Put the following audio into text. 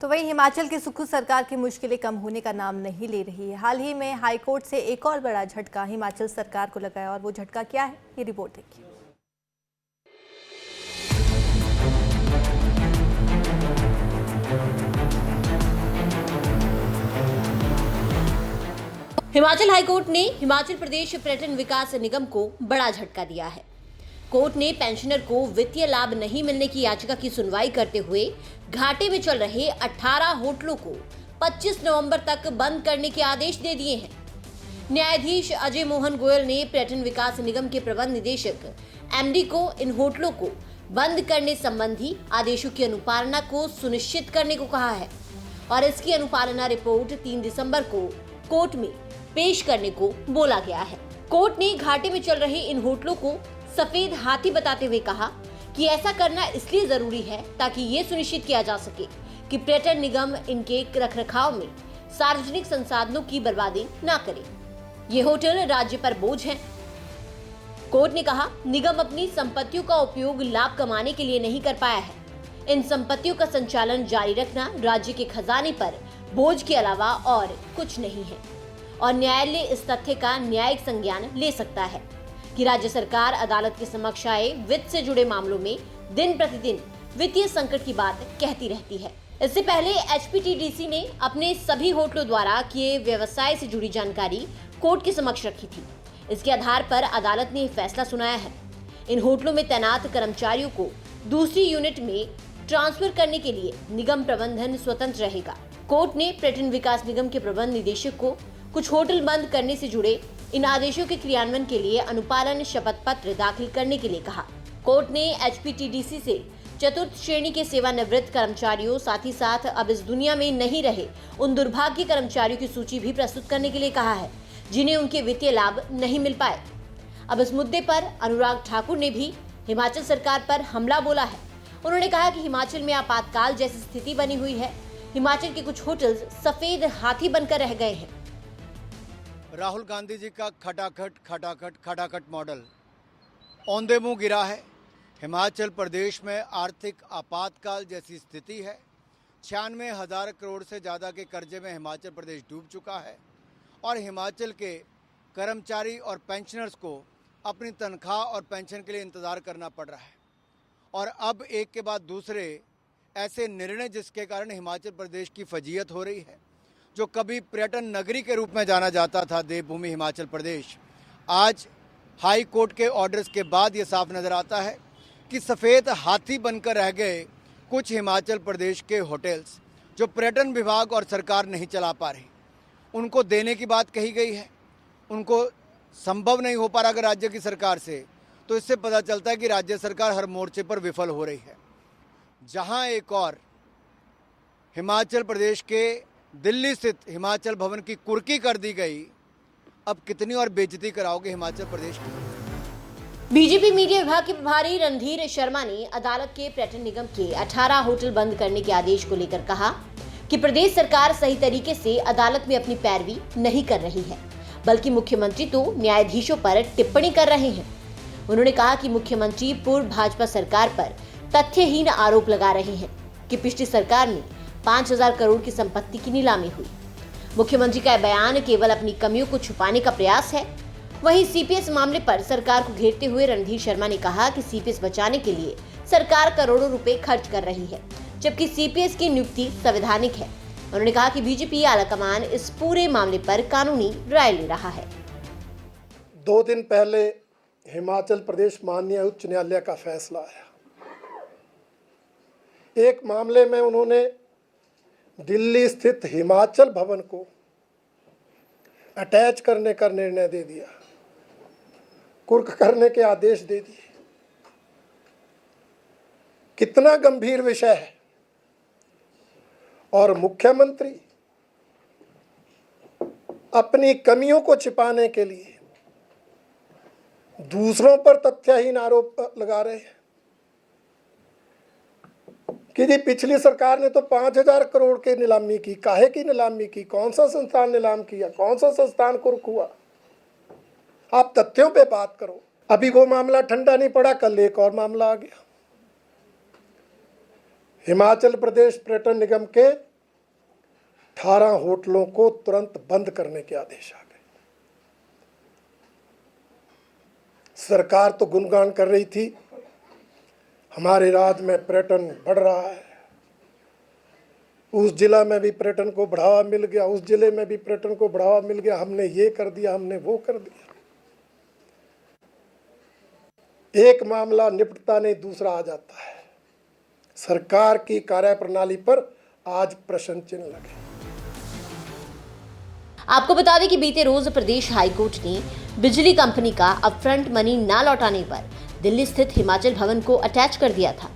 तो वहीं हिमाचल की सुक्खू सरकार की मुश्किलें कम होने का नाम नहीं ले रही है। हाल ही में हाईकोर्ट से एक और बड़ा झटका हिमाचल सरकार को लगा है और वो झटका क्या है, ये रिपोर्ट देखिए। हिमाचल हाईकोर्ट ने हिमाचल प्रदेश पर्यटन विकास निगम को बड़ा झटका दिया है। कोर्ट ने पेंशनर को वित्तीय लाभ नहीं मिलने की याचिका की सुनवाई करते हुए घाटे में चल रहे 18 होटलों को 25 नवंबर तक बंद करने के आदेश दे दिए हैं। न्यायाधीश अजय मोहन गोयल ने पर्यटन विकास निगम के प्रबंध निदेशक एमडी को इन होटलों को बंद करने संबंधी आदेशों की अनुपालना को सुनिश्चित करने को कहा है और इसकी अनुपालना रिपोर्ट 3 दिसंबर को कोर्ट में पेश करने को बोला गया है। कोर्ट ने घाटे में चल रहे इन होटलों को सफेद हाथी बताते हुए कहा कि ऐसा करना इसलिए जरूरी है ताकि ये सुनिश्चित किया जा सके कि पर्यटन निगम इनके रखरखाव में सार्वजनिक संसाधनों की बर्बादी न करे। ये होटल राज्य पर बोझ हैं। कोर्ट ने कहा, निगम अपनी संपत्तियों का उपयोग लाभ कमाने के लिए नहीं कर पाया है। इन संपत्तियों का संचालन जारी रखना राज्य के खजाने पर बोझ के अलावा और कुछ नहीं है और न्यायालय इस तथ्य का न्यायिक संज्ञान ले सकता है कि राज्य सरकार अदालत के समक्ष आए वित्त से जुड़े मामलों में दिन प्रतिदिन वित्तीय संकट की बात कहती रहती है। इससे पहले एचपीटीडीसी ने अपने सभी होटलों द्वारा किए व्यवसाय से जुड़ी जानकारी कोर्ट के समक्ष रखी थी। इसके आधार पर अदालत ने फैसला सुनाया है। इन होटलों में तैनात कर्मचारियों को दूसरी यूनिट में ट्रांसफर करने के लिए निगम प्रबंधन स्वतंत्र रहेगा। कोर्ट ने पर्यटन विकास निगम के प्रबंध निदेशक को कुछ होटल बंद करने से जुड़े इन आदेशों के क्रियान्वयन के लिए अनुपालन शपथ पत्र दाखिल करने के लिए कहा। कोर्ट ने एचपीटीडीसी से चतुर्थ श्रेणी के सेवानिवृत्त कर्मचारियों, साथ ही साथ अब इस दुनिया में नहीं रहे उन दुर्भाग्य कर्मचारियों की सूची भी प्रस्तुत करने के लिए कहा है जिन्हें उनके वित्तीय लाभ नहीं मिल पाए। अब इस मुद्दे पर अनुराग ठाकुर ने भी हिमाचल सरकार पर हमला बोला है। उन्होंने कहा कि हिमाचल में आपातकाल जैसी स्थिति बनी हुई है। हिमाचल के कुछ होटल्स सफेद हाथी बनकर रह गए हैं। राहुल गांधी जी का खटाखट मॉडल औंधे मुंह गिरा है। हिमाचल प्रदेश में आर्थिक आपातकाल जैसी स्थिति है। 96,000 करोड़ से ज़्यादा के कर्जे में हिमाचल प्रदेश डूब चुका है और हिमाचल के कर्मचारी और पेंशनर्स को अपनी तनख्वाह और पेंशन के लिए इंतज़ार करना पड़ रहा है और अब एक के बाद दूसरे ऐसे निर्णय जिसके कारण हिमाचल प्रदेश की फजीयत हो रही है। जो कभी पर्यटन नगरी के रूप में जाना जाता था देवभूमि हिमाचल प्रदेश, आज हाई कोर्ट के ऑर्डर्स के बाद ये साफ नज़र आता है कि सफ़ेद हाथी बनकर रह गए कुछ हिमाचल प्रदेश के होटल्स जो पर्यटन विभाग और सरकार नहीं चला पा रही। उनको देने की बात कही गई है, उनको संभव नहीं हो पा रहा अगर राज्य की सरकार से, तो इससे पता चलता है कि राज्य सरकार हर मोर्चे पर विफल हो रही है। जहां एक और हिमाचल प्रदेश के दिल्ली स्थित हिमाचल भवन की कुर्की कर दी गई, अब कितनी और बेइज्जती कराओगे हिमाचल प्रदेश की। बीजेपी मीडिया विभाग के प्रभारी रणधीर शर्मा ने अदालत के पर्यटन निगम के 18 होटल बंद करने के आदेश को लेकर कहा कि प्रदेश सरकार सही तरीके से अदालत में अपनी पैरवी नहीं कर रही है, बल्कि मुख्यमंत्री तो न्यायाधीशों पर टिप्पणी कर रहे हैं। उन्होंने कहा कि मुख्यमंत्री पूर्व भाजपा सरकार पर तथ्यहीन आरोप लगा रहे हैं कि पिछली सरकार में 5,000 करोड़ की संपत्ति की नीलामी हुई। मुख्यमंत्री का बयान केवल अपनी कमियों को छुपाने का प्रयास है। वहीं सीपीएस मामले पर सरकार को घेरते हुए रणधीर शर्मा ने कहा कि सीपीएस बचाने के लिए सरकार करोड़ों रुपए खर्च कर रही है, जबकि सीपीएस की नियुक्ति संवैधानिक है। उन्होंने कहा कि बीजेपी आलाकमान इस पूरे मामले पर कानूनी राय ले रहा है। 2 दिन पहले हिमाचल प्रदेश माननीय उच्च न्यायालय का फैसला आया। एक मामले में उन्होंने दिल्ली स्थित हिमाचल भवन को अटैच करने का निर्णय दे दिया, कुर्क करने के आदेश दे दिए। कितना गंभीर विषय है। और मुख्यमंत्री अपनी कमियों को छिपाने के लिए दूसरों पर तथ्यहीन आरोप लगा रहे हैं कि जी पिछली सरकार ने तो 5,000 करोड़ की नीलामी की। काहे की नीलामी की? कौन सा संस्थान नीलाम किया? कौन सा संस्थान कुर्क हुआ? आप तथ्यों पे बात करो। अभी वो मामला ठंडा नहीं पड़ा, कल एक और मामला आ गया। हिमाचल प्रदेश पर्यटन निगम के 18 होटलों को तुरंत बंद करने के आदेश आ गए। सरकार तो गुणगान कर रही थी, हमारे राज्य में पर्यटन बढ़ रहा है, उस जिला में भी पर्यटन को बढ़ावा मिल गया, उस जिले में भी पर्यटन को बढ़ावा मिल गया, हमने ये कर दिया, हमने वो कर दिया। एक मामला निपटता नहीं, दूसरा आ जाता है। सरकार की कार्यप्रणाली पर आज प्रश्न चिन्ह लगे। आपको बता दें कि बीते रोज प्रदेश हाईकोर्ट ने बिजली कंपनी का अपफ्रंट मनी ना लौटाने पर दिल्ली स्थित हिमाचल भवन को अटैच कर दिया था।